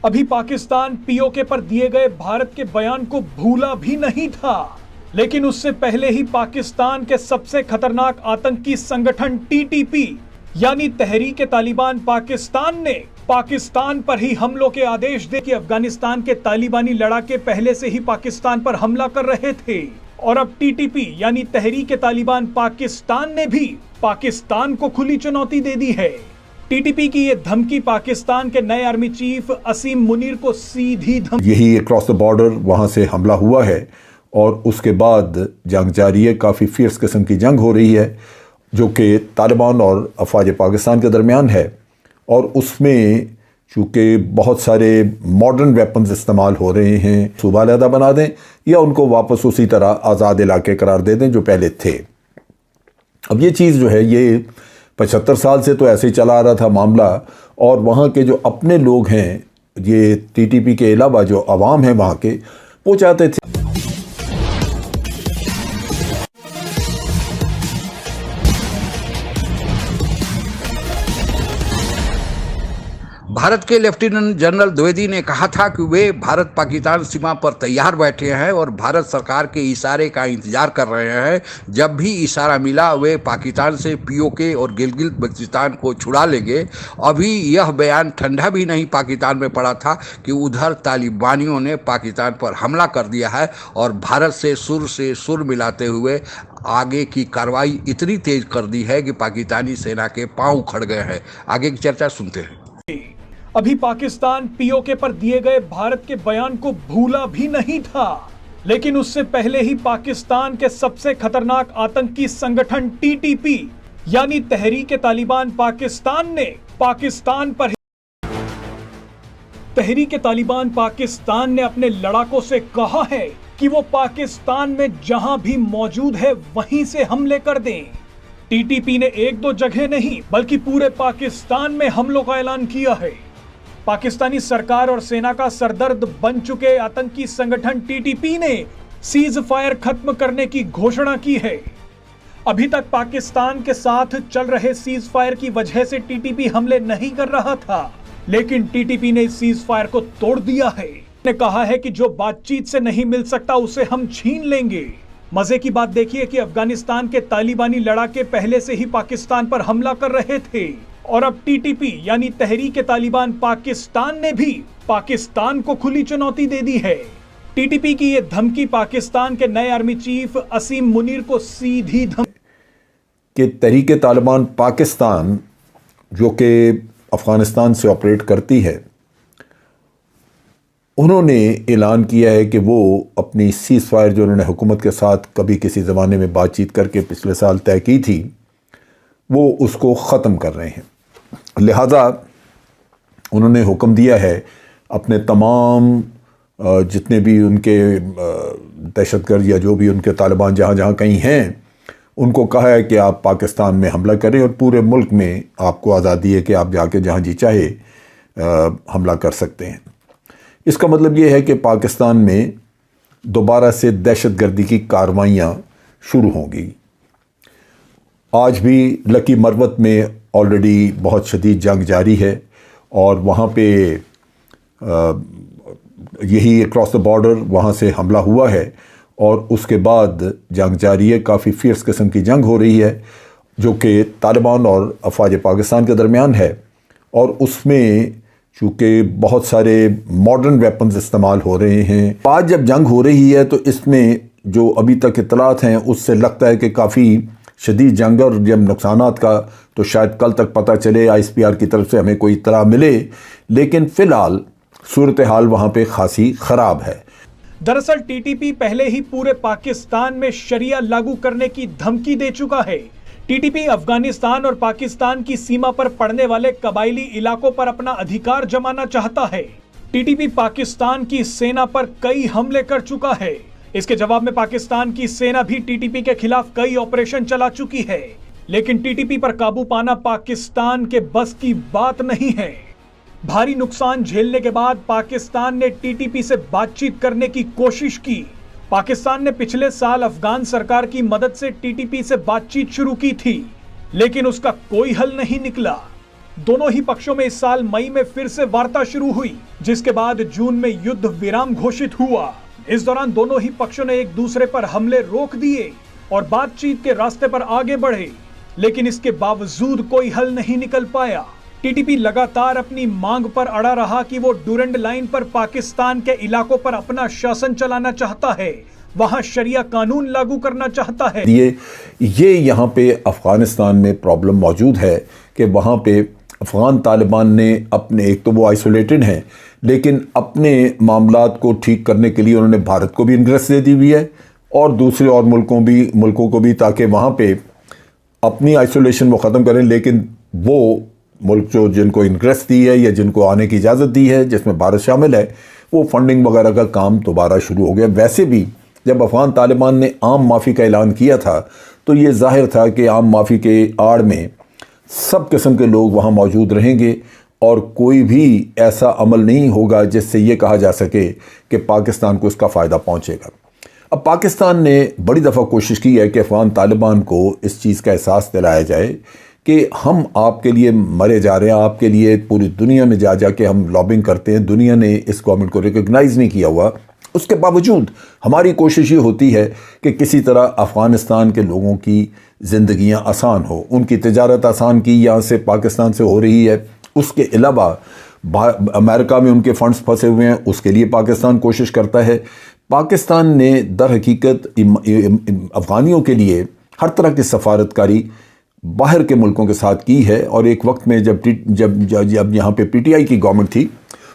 अभी पाकिस्तान पीओके पर दिए गए भारत के बयान को भूला भी नहीं था, लेकिन उससे पहले ही पाकिस्तान के सबसे खतरनाक आतंकी संगठन टीटीपी यानी तहरीक तालिबान पाकिस्तान ने पाकिस्तान पर ही हमलों के आदेश दे कि अफगानिस्तान के तालिबानी लड़ाके पहले से ही पाकिस्तान पर हमला कर रहे थे और अब टीटीपी यानी तहरीक तालिबान पाकिस्तान ने भी पाकिस्तान को खुली चुनौती दे दी है। टीटीपी की ये धमकी पाकिस्तान के नए आर्मी चीफ असीम मुनीर को सीधी धमकी। यही अक्रॉस द बॉर्डर वहां से हमला हुआ है और उसके बाद जंग जारी है, काफ़ी फियर्स किस्म की जंग हो रही है जो कि तालिबान और अफवाज पाकिस्तान के दरमियान है। और उसमें चूँकि बहुत सारे मॉडर्न वेपन्स इस्तेमाल हो रहे हैं, सूबा अलहदा बना दें या उनको वापस उसी तरह आज़ाद इलाके करार दे दें जो पहले थे। अब ये चीज़ जो है ये 75 साल से तो ऐसे ही चला आ रहा था मामला, और वहाँ के जो अपने लोग हैं, ये टीटीपी के अलावा जो अवाम है वहाँ के, वो चाहते थे भारत के लेफ्टिनेंट जनरल द्विवेदी ने कहा था कि वे भारत पाकिस्तान सीमा पर तैयार बैठे हैं और भारत सरकार के इशारे का इंतजार कर रहे हैं। जब भी इशारा मिला वे पाकिस्तान से पीओके और गिलगित बल्तिस्तान को छुड़ा लेंगे। अभी यह बयान ठंडा भी नहीं पाकिस्तान में पड़ा था कि उधर तालिबानियों ने पाकिस्तान पर हमला कर दिया है और भारत से सुर मिलाते हुए आगे की कार्रवाई इतनी तेज कर दी है कि पाकिस्तानी सेना के पांव उखड़ गए हैं। आगे की चर्चा सुनते हैं। अभी पाकिस्तान पीओके पर दिए गए भारत के बयान को भूला भी नहीं था, लेकिन उससे पहले ही पाकिस्तान के सबसे खतरनाक आतंकी संगठन टीटीपी यानी तहरीक तालिबान पाकिस्तान ने पाकिस्तान पर तहरीक तालिबान पाकिस्तान ने अपने लड़ाकों से कहा है कि वो पाकिस्तान में जहां भी मौजूद है वहीं से हमले कर दें। टीटीपी ने एक दो जगह नहीं बल्कि पूरे पाकिस्तान में हमलों का ऐलान किया है। पाकिस्तानी सरकार और सेना का सरदर्द बन चुके आतंकी संगठन टीटीपी ने सीज फायर खत्म करने की घोषणा की है। अभी तक पाकिस्तान के साथ चल रहे सीज फायर की वजह से टीटीपी हमले नहीं कर रहा था, लेकिन टीटीपी ने इस सीज फायर को तोड़ दिया है। ने कहा है कि जो बातचीत से नहीं मिल सकता उसे हम छीन लेंगे। मजे की बात देखिए कि अफगानिस्तान के तालिबानी लड़ाके पहले से ही पाकिस्तान पर हमला कर रहे थे और अब टीटीपी यानी तहरीक तालिबान पाकिस्तान ने भी पाकिस्तान को खुली चुनौती दे दी है। टीटीपी की ये धमकी पाकिस्तान के नए आर्मी चीफ असीम मुनीर को सीधी धमकी कि तहरीक तालिबान पाकिस्तान जो कि अफगानिस्तान से ऑपरेट करती है, उन्होंने ऐलान किया है कि वो अपनी सीज़ फायर जो उन्होंने हुकूमत के साथ कभी किसी ज़माने में बातचीत करके पिछले साल तय की थी, वो उसको ख़त्म कर रहे हैं। लिहाजा उन्होंने हुक्म दिया है अपने तमाम जितने भी उनके दहशतगर्द या जो भी उनके तालिबान जहाँ जहाँ कहीं हैं, उनको कहा है कि आप पाकिस्तान में हमला करें और पूरे मुल्क में आपको आज़ादी है कि आप जाके जहाँ जी चाहे हमला कर सकते हैं। इसका मतलब ये है कि पाकिस्तान में दोबारा से दहशतगर्दी की कार्रवाइयाँ शुरू होंगी। आज भी लकी मरवत में ऑलरेडी बहुत शदीद जंग जारी है और वहाँ पे यही अक्रॉस द बॉर्डर वहाँ से हमला हुआ है और उसके बाद जंग जारी है, काफ़ी फियर्स किस्म की जंग हो रही है जो कि तालिबान और अफवाज पाकिस्तान के दरमियान है। और उसमें चूँकि बहुत सारे मॉडर्न वेपन्स इस्तेमाल हो रहे हैं, आज जब जंग हो रही है तो इसमें जो अभी तक इतलात हैं उससे लगता है कि काफ़ी शदीद जंग, और जब नुकसानात का तो शायद कल तक पता चले, ISPR की तरफ से हमें कोई इतला मिले, लेकिन फ़िलहाल सूरत हाल वहाँ पे खासी ख़राब है। दरअसल टीटीपी पहले ही पूरे पाकिस्तान में शरिया लागू करने की धमकी दे चुका है। टीटीपी अफगानिस्तान और पाकिस्तान की सीमा पर पड़ने वाले कबायली इलाकों पर अपना अधिकार जमाना चाहता है। टीटीपी पाकिस्तान की सेना पर कई हमले कर चुका है। इसके जवाब में पाकिस्तान की सेना भी टीटीपी के खिलाफ कई ऑपरेशन चला चुकी है, लेकिन टीटीपी पर काबू पाना पाकिस्तान के बस की बात नहीं है। भारी नुकसान झेलने के बाद पाकिस्तान ने टीटीपी से बातचीत करने की कोशिश की। पाकिस्तान ने पिछले साल अफगान सरकार की मदद से टीटीपी से बातचीत शुरू की थी, लेकिन उसका कोई हल नहीं निकला। दोनों ही पक्षों में इस साल मई में फिर से वार्ता शुरू हुई, जिसके बाद जून में युद्ध विराम घोषित हुआ। इस दौरान दोनों ही पक्षों ने एक दूसरे पर हमले रोक दिए और बातचीत के रास्ते पर आगे बढ़े, लेकिन इसके बावजूद कोई हल नहीं निकल पाया। टीटीपी लगातार अपनी मांग पर अड़ा रहा कि वो डूरंड लाइन पर पाकिस्तान के इलाकों पर अपना शासन चलाना चाहता है, वहां शरिया कानून लागू करना चाहता है। ये यहाँ पे अफगानिस्तान में प्रॉब्लम मौजूद है कि वहाँ पे अफगान तालिबान ने अपने, एक तो वो आइसोलेटेड हैं, लेकिन अपने मामलात को ठीक करने के लिए उन्होंने भारत को भी इंग्रेस दे दी हुई है और दूसरे और मुल्कों को भी, ताकि वहाँ पे अपनी आइसोलेशन वो ख़त्म करें। लेकिन वो मुल्क जो जिनको इंग्रेस दी है या जिनको आने की इजाज़त दी है, जिसमें भारत शामिल है, वो फंडिंग वगैरह का काम दोबारा शुरू हो गया। वैसे भी जब अफगान तालिबान ने आम माफ़ी का ऐलान किया था तो ये जाहिर था कि आम माफ़ी के आड़ में सब किस्म के लोग वहाँ मौजूद रहेंगे और कोई भी ऐसा अमल नहीं होगा जिससे ये कहा जा सके कि पाकिस्तान को इसका फ़ायदा पहुँचेगा। अब पाकिस्तान ने बड़ी दफ़ा कोशिश की है कि अफगान तालिबान को इस चीज़ का एहसास दिलाया जाए कि हम आपके लिए मरे जा रहे हैं, आपके लिए पूरी दुनिया में जा के हम लॉबिंग करते हैं, दुनिया ने इस गवर्नमेंट को रिकॉग्नाइज़ नहीं किया हुआ। उसके बावजूद हमारी कोशिश ये होती है कि किसी तरह अफ़गानिस्तान के लोगों की ज़िंदगियां आसान हो, उनकी तिजारत आसान की यहाँ से पाकिस्तान से हो रही है। उसके अलावा अमेरिका में उनके फंड्स फंसे हुए हैं, उसके लिए पाकिस्तान कोशिश करता है। पाकिस्तान ने दर हकीकत अफ़गानियों के लिए हर तरह की सफारतकारी बाहर के मुल्कों के साथ की है और एक वक्त में जब यहाँ पे पीटीआई की गवर्नमेंट थी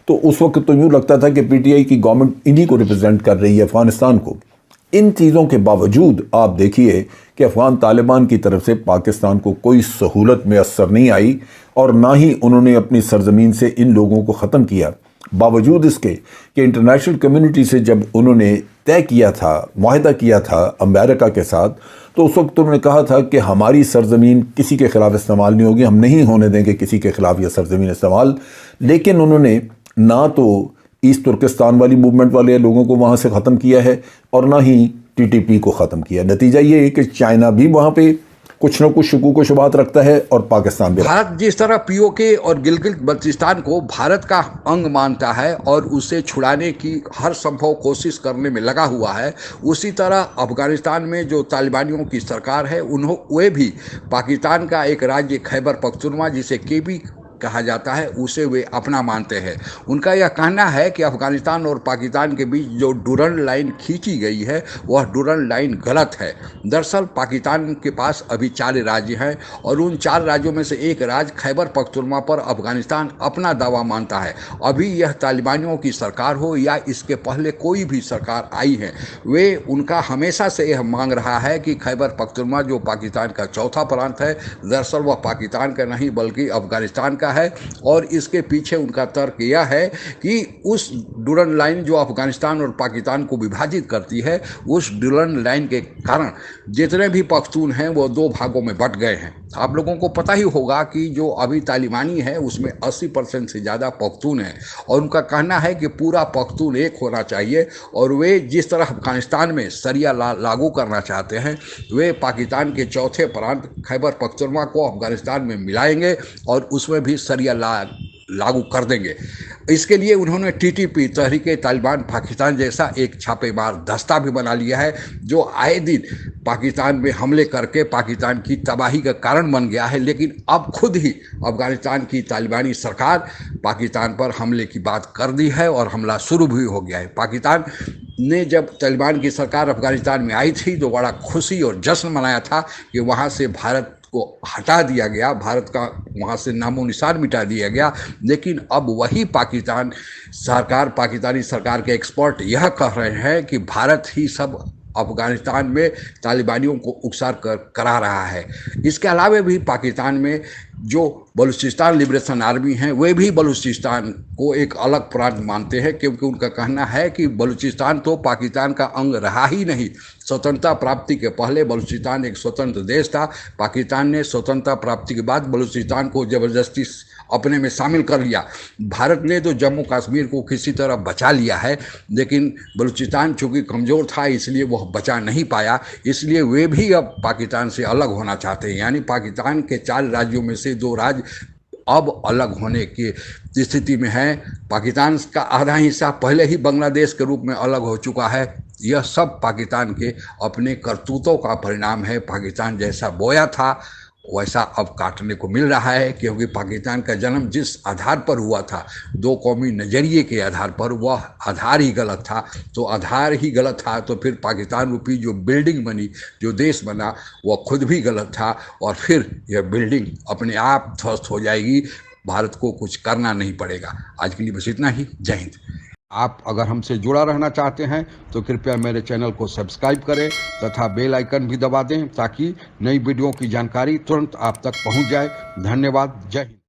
तो उस वक्त तो यूँ लगता था कि पीटीआई की गवर्नमेंट इन्हीं को रिप्रेजेंट कर रही है, अफ़गानिस्तान को। इन चीज़ों के बावजूद आप देखिए कि अफ़गान तालिबान की तरफ से पाकिस्तान को कोई सहूलत मैसर नहीं आई और ना ही उन्होंने अपनी सरजमीन से इन लोगों को ख़त्म किया। बावजूद इसके कि इंटरनेशनल कम्युनिटी से जब उन्होंने तय किया था, मुआहदा किया था अमेरिका के साथ, तो उस वक्त उन्होंने कहा था कि हमारी सरजमीन किसी के ख़िलाफ़ इस्तेमाल नहीं होगी, हम नहीं होने देंगे किसी के ख़िलाफ़ यह सरजमीन इस्तेमाल। लेकिन उन्होंने ना तो ईस्ट तुर्किस्तान वाली मूवमेंट वाले लोगों को वहाँ से ख़त्म किया है और ना ही टीटीपी को ख़त्म किया। नतीजा ये है कि चाइना भी वहाँ पे कुछ न कुछ शकूक व शुबहात रखता है और पाकिस्तान भी। भारत जिस तरह पीओके और गिलगित बल्तिस्तान को भारत का अंग मानता है और उसे छुड़ाने की हर संभव कोशिश करने में लगा हुआ है, उसी तरह अफगानिस्तान में जो तालिबानियों की सरकार है वे भी पाकिस्तान का एक राज्य खैबर पख्तूनख्वा, जिसे केबी कहा जाता है, उसे वे अपना मानते हैं। उनका यह कहना है कि अफगानिस्तान और पाकिस्तान के बीच जो डूरंड लाइन खींची गई है वह डूरंड लाइन गलत है। दरअसल पाकिस्तान के पास अभी 4 राज्य हैं और उन 4 राज्यों में से एक राज्य खैबर पख्तूनख्वा पर अफगानिस्तान अपना दावा मानता है। अभी यह तालिबानियों की सरकार हो या इसके पहले कोई भी सरकार आई है, वे उनका हमेशा से यह मांग रहा है कि खैबर पख्तूनख्वा जो पाकिस्तान का चौथा प्रांत है, दरअसल वह पाकिस्तान का नहीं बल्कि अफगानिस्तान का है। और इसके पीछे उनका तर्क यह है कि उस डूरंड लाइन जो अफगानिस्तान और पाकिस्तान को विभाजित करती है, उस डूरंड लाइन के कारण जितने भी पख्तून हैं वो 2 भागों में बंट गए हैं। आप लोगों को पता ही होगा कि जो अभी तालिबानी है उसमें 80% से ज़्यादा पख्तून हैं और उनका कहना है कि पूरा पख्तून एक होना चाहिए और वे जिस तरह अफगानिस्तान में शरिया लागू करना चाहते हैं, वे पाकिस्तान के चौथे प्रांत खैबर पख्तूनख्वा को अफगानिस्तान में मिलाएंगे और उसमें भी शरिया लागू कर देंगे। इसके लिए उन्होंने टीटीपी, तहरीके तालिबान पाकिस्तान जैसा एक छापेमार दस्ता भी बना लिया है, जो आए दिन पाकिस्तान में हमले करके पाकिस्तान की तबाही का कारण बन गया है। लेकिन अब खुद ही अफगानिस्तान की तालिबानी सरकार पाकिस्तान पर हमले की बात कर दी है और हमला शुरू भी हो गया है। पाकिस्तान ने जब तालिबान की सरकार अफगानिस्तान में आई थी तो बड़ा खुशी और जश्न मनाया था कि वहाँ से भारत को हटा दिया गया, भारत का वहाँ से नामो निशान मिटा दिया गया। लेकिन अब वही पाकिस्तानी सरकार के एक्सपर्ट यह कह रहे हैं कि भारत ही सब अफगानिस्तान में तालिबानियों को उकसार करा रहा है। इसके अलावा भी पाकिस्तान में जो बलूचिस्तान लिबरेशन आर्मी हैं, वे भी बलूचिस्तान को एक अलग प्रांत मानते हैं, क्योंकि उनका कहना है कि बलूचिस्तान तो पाकिस्तान का अंग रहा ही नहीं। स्वतंत्रता प्राप्ति के पहले बलूचिस्तान एक स्वतंत्र देश था। पाकिस्तान ने स्वतंत्रता प्राप्ति के बाद बलूचिस्तान को ज़बरदस्ती अपने में शामिल कर लिया। भारत ने तो जम्मू कश्मीर को किसी तरह बचा लिया है, लेकिन बलूचिस्तान चूँकि कमज़ोर था इसलिए वह बचा नहीं पाया। इसलिए वे भी अब पाकिस्तान से अलग होना चाहते हैं। यानी पाकिस्तान के 4 राज्यों में से 2 राज्य अब अलग होने की स्थिति में है। पाकिस्तान का आधा हिस्सा पहले ही बांग्लादेश के रूप में अलग हो चुका है। यह सब पाकिस्तान के अपने करतूतों का परिणाम है। पाकिस्तान जैसा बोया था वैसा अब काटने को मिल रहा है, क्योंकि पाकिस्तान का जन्म जिस आधार पर हुआ था, दो कौमी नज़रिए के आधार पर, वह आधार ही गलत था। तो आधार ही गलत था तो फिर पाकिस्तान रूपी जो बिल्डिंग बनी, जो देश बना, वह खुद भी गलत था और फिर यह बिल्डिंग अपने आप ध्वस्त हो जाएगी। भारत को कुछ करना नहीं पड़ेगा। आज के लिए बस इतना ही। जय हिंद। आप अगर हमसे जुड़ा रहना चाहते हैं तो कृपया मेरे चैनल को सब्सक्राइब करें तथा बेल आइकन भी दबा दें ताकि नई वीडियो की जानकारी तुरंत आप तक पहुंच जाए। धन्यवाद। जय हिंद।